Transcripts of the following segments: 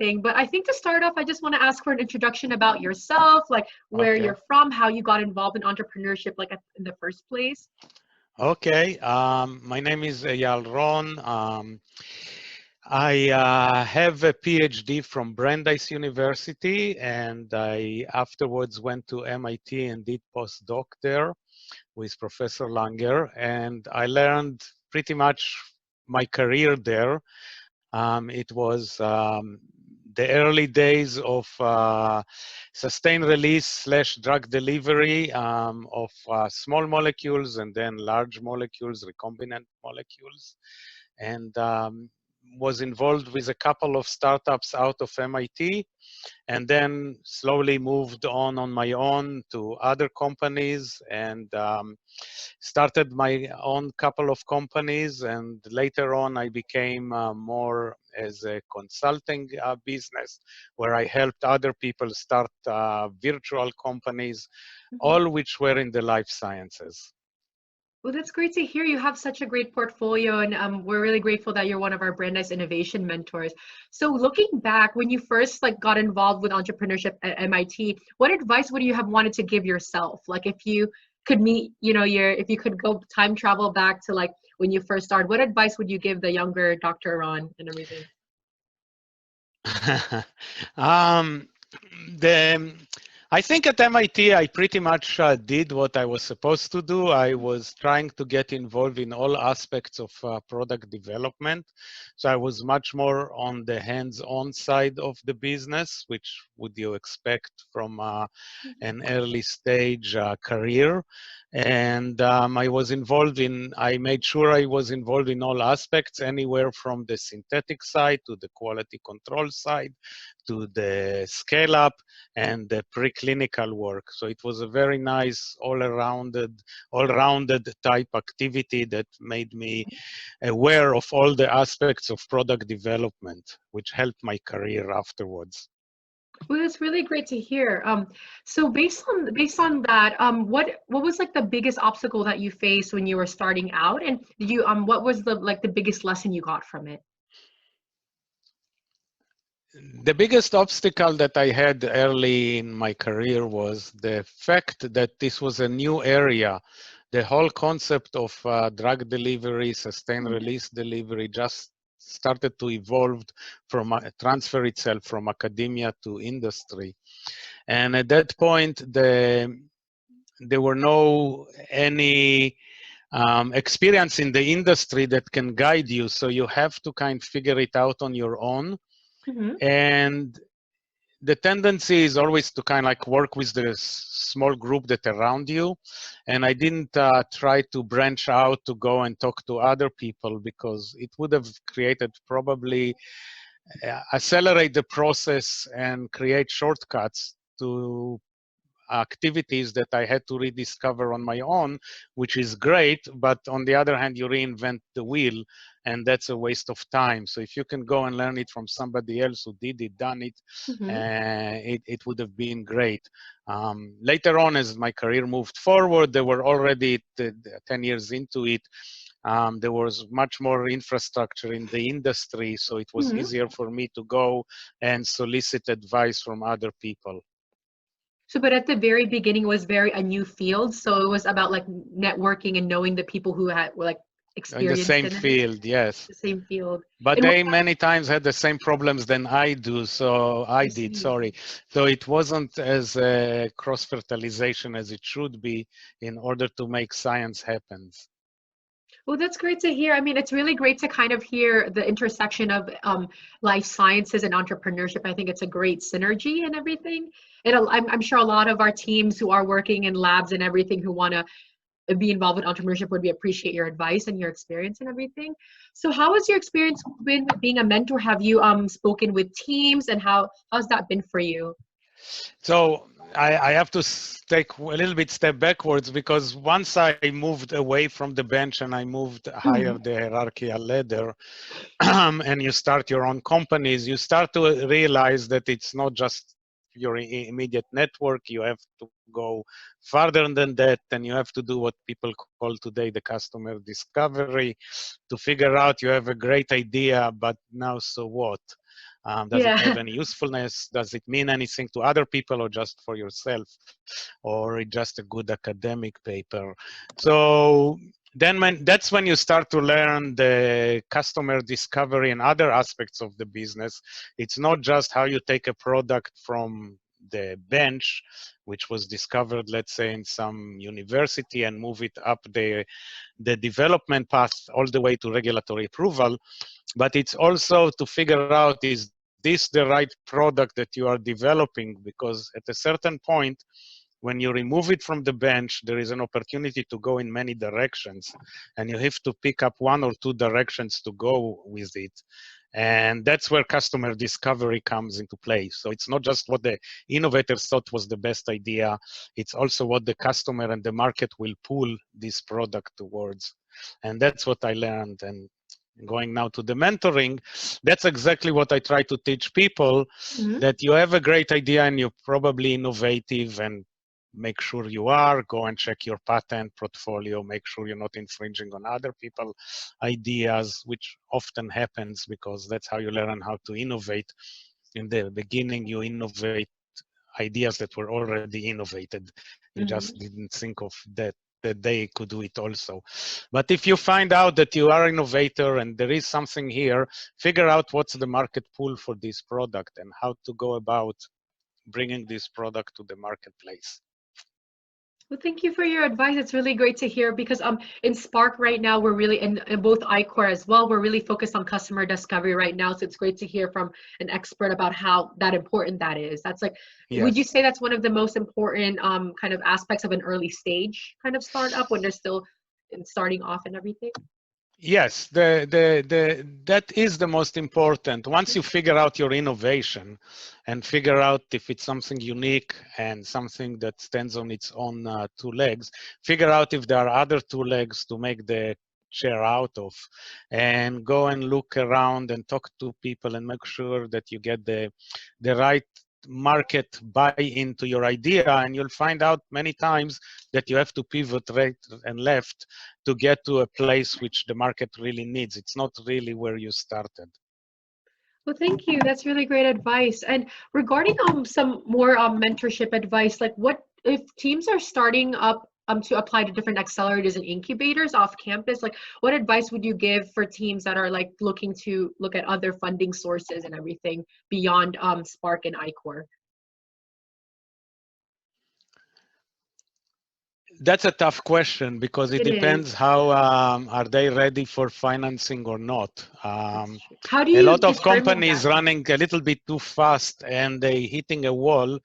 everything. But I think to start off, I just want to ask for an introduction about yourself, like where Okay. you're from, how you got involved in entrepreneurship, like in the first place. Okay. My name is Eyal Ron. I have a PhD from Brandeis University, and I afterwards went to MIT and did postdoc there with Professor Langer, and I learned pretty much my career there. It was the early days of sustained release slash drug delivery of small molecules and then large molecules, recombinant molecules, and was involved with a couple of startups out of MIT, and then slowly moved on my own to other companies, and started my own couple of companies. And later on, I became more as a consulting business, where I helped other people start virtual companies, Mhm. all which were in the life sciences. Well, that's great to hear. You have such a great portfolio, and we're really grateful that you're one of our Brandeis Innovation mentors. So, looking back, when you first like got involved with entrepreneurship at MIT, what advice would you have wanted to give yourself? Like, if you could meet, if you could go time travel back to like when you first started, what advice would you give the younger Dr. Ron and everything? um, the I think at MIT, I pretty much did what I was supposed to do. I was trying to get involved in all aspects of product development. So I was much more on the hands-on side of the business, which would you expect from an early stage career. And I made sure I was involved in all aspects, anywhere from the synthetic side to the quality control side, to the scale up and the preclinical work. So it was a very nice all-rounded type activity that made me aware of all the aspects of product development, which helped my career afterwards. Well, that's really great to hear. So based on that, what was like the biggest obstacle that you faced when you were starting out, and did you what was the biggest lesson you got from it? The biggest obstacle that I had early in my career was the fact that this was a new area. The whole concept of drug delivery, sustained Mhm. release delivery just started to evolve from transfer itself from academia to industry. And at that point, there were no any experience in the industry that can guide you. So you have to kind of figure it out on your own. Mhm. And the tendency is always to kind of like work with the small group that around you. And I didn't try to branch out to go and talk to other people, because it would have created probably accelerate the process and create shortcuts to activities that I had to rediscover on my own, which is great. But on the other hand, you reinvent the wheel, and that's a waste of time. So if you can go and learn it from somebody else who done it, Mhm. it would have been great. Later on, as my career moved forward, there were already 10 years into it. There was much more infrastructure in the industry, so it was Mhm. easier for me to go and solicit advice from other people. So, but at the very beginning, it was very a new field, so it was about like networking and knowing the people who were like In the experienced same in it, field, yes. the same field. But And what they many times had the same problems than I do, so I I did, see. sorry. So it wasn't as cross-fertilization as it should be in order to make science happen. Well, that's great to hear. I mean, it's really great to kind of hear the intersection of life sciences and entrepreneurship. I think it's a great synergy and everything. And I'm sure a lot of our teams who are working in labs and everything who want to be involved with entrepreneurship would be appreciate your advice and your experience and everything. So, how has your experience been being a mentor? Have you spoken with teams, and how's that been for you? So I have to take a little bit step backwards, because once I moved away from the bench and I moved higher Mhm. the hierarchical ladder, and you start your own companies, you start to realize that it's not just your immediate network. You have to go farther than that, and you have to do what people call today the customer discovery, to figure out you have a great idea, but now so what? Does it have Yeah. any usefulness? Does it mean anything to other people or just for yourself? Or it's just a good academic paper? So then that's when you start to learn the customer discovery and other aspects of the business. It's not just how you take a product from the bench, which was discovered, let's say, in some university, and move it up the development path all the way to regulatory approval, but it's also to figure out, is this the right product that you are developing? Because at a certain point, when you remove it from the bench, there is an opportunity to go in many directions, and you have to pick up one or two directions to go with it. And that's where customer discovery comes into play. So it's not just what the innovators thought was the best idea, it's also what the customer and the market will pull this product towards. And that's what I learned. And going now to the mentoring, that's exactly what I try to teach people, Mhm. that you have a great idea and you're probably innovative, and make sure you are, go and check your patent portfolio, make sure you're not infringing on other people's ideas, which often happens because that's how you learn how to innovate. In the beginning, you innovate ideas that were already innovated. You just Mhm. didn't think of that they could do it also. But if you find out that you are an innovator and there is something here, figure out what's the market pool for this product and how to go about bringing this product to the marketplace. Well, thank you for your advice. It's really great to hear because in Spark right now we're really in both iCore as well. We're really focused on customer discovery right now. So it's great to hear from an expert about how that important that is. That's like, would you Yes. say that's one of the most important kind of aspects of an early stage kind of startup when they're still starting off and everything? Yes, that is the most important. Once you figure out your innovation and figure out if it's something unique and something that stands on its own two legs, figure out if there are other two legs to make the chair out of, and go and look around and talk to people and make sure that you get the right market buy into your idea, and you'll find out many times that you have to pivot right and left to get to a place which the market really needs. It's not really where you started. Well, thank you. That's really great advice. And regarding some more mentorship advice, like what if teams are starting up to apply to different accelerators and incubators off campus, like what advice would you give for teams that are like looking to look at other funding sources and everything beyond Spark and iCore? That's a tough question because it It is. depends how are they ready for financing or not. That's true. How do A you lot of determine companies that? running a little bit too fast and they hitting a wall,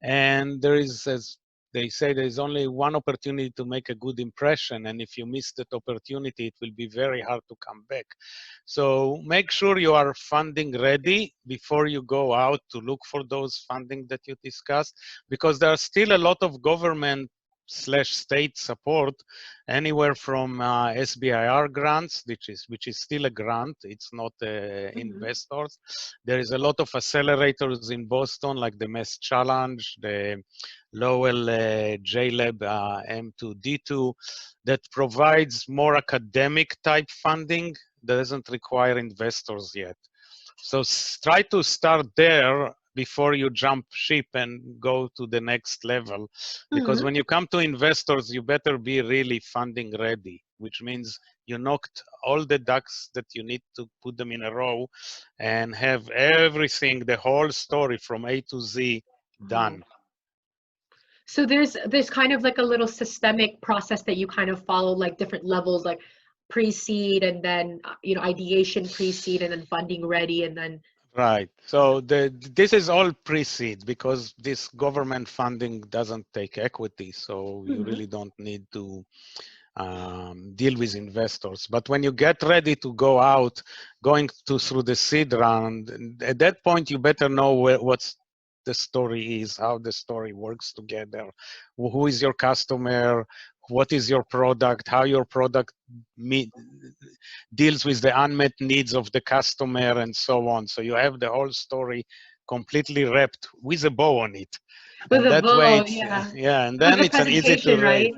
and there is, as they say, there is only one opportunity to make a good impression, and if you miss that opportunity, it will be very hard to come back. So make sure you are funding ready before you go out to look for those funding that you discussed, because there are still a lot of government slash state support, anywhere from SBIR grants, which is still a grant. It's not Mhm. investors. There is a lot of accelerators in Boston, like the Mass Challenge, the Lowell JLab M2D2, that provides more academic type funding that doesn't require investors yet. So try to start there before you jump ship and go to the next level. Because Mhm. when you come to investors, you better be really funding ready, which means you knocked all the ducks that you need to put them in a row and have everything, the whole story from A to Z Oh. done. So there's kind of like a little systemic process that you kind of follow, like different levels, like pre-seed and then ideation, pre-seed, and then funding ready, and then Right. So this is all pre-seed because this government funding doesn't take equity. So you Mhm. really don't need to deal with investors. But when you get ready to go out, going through the seed round, at that point you better know what's the story is, how the story works together, who is your customer, what is your product, how your product deals with the unmet needs of the customer, and so on. So you have the whole story completely wrapped with a bow on it. with And a that way bow, it's, yeah. yeah, and With then the it's an easy to presentation, read. right?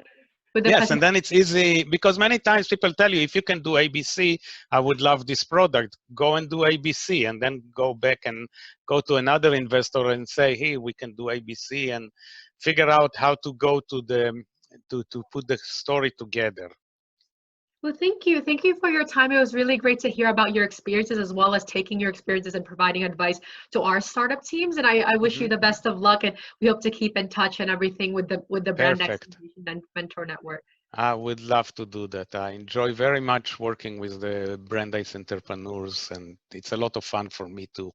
with the Yes, and presentation. then it's easy because many times people tell you, if you can do ABC, I would love this product. Go and do ABC, and then go back and go to another investor and say, hey, we can do ABC, and figure out how to go to to put the story together. Well, thank you. Thank you for your time. It was really great to hear about your experiences as well as taking your experiences and providing advice to our startup teams. And I wish you Mhm. the best of luck, and we hope to keep in touch and everything with the Brandeis Perfect. Innovation and Mentor Network. I would love to do that. I enjoy very much working with the Brandeis entrepreneurs, and it's a lot of fun for me too.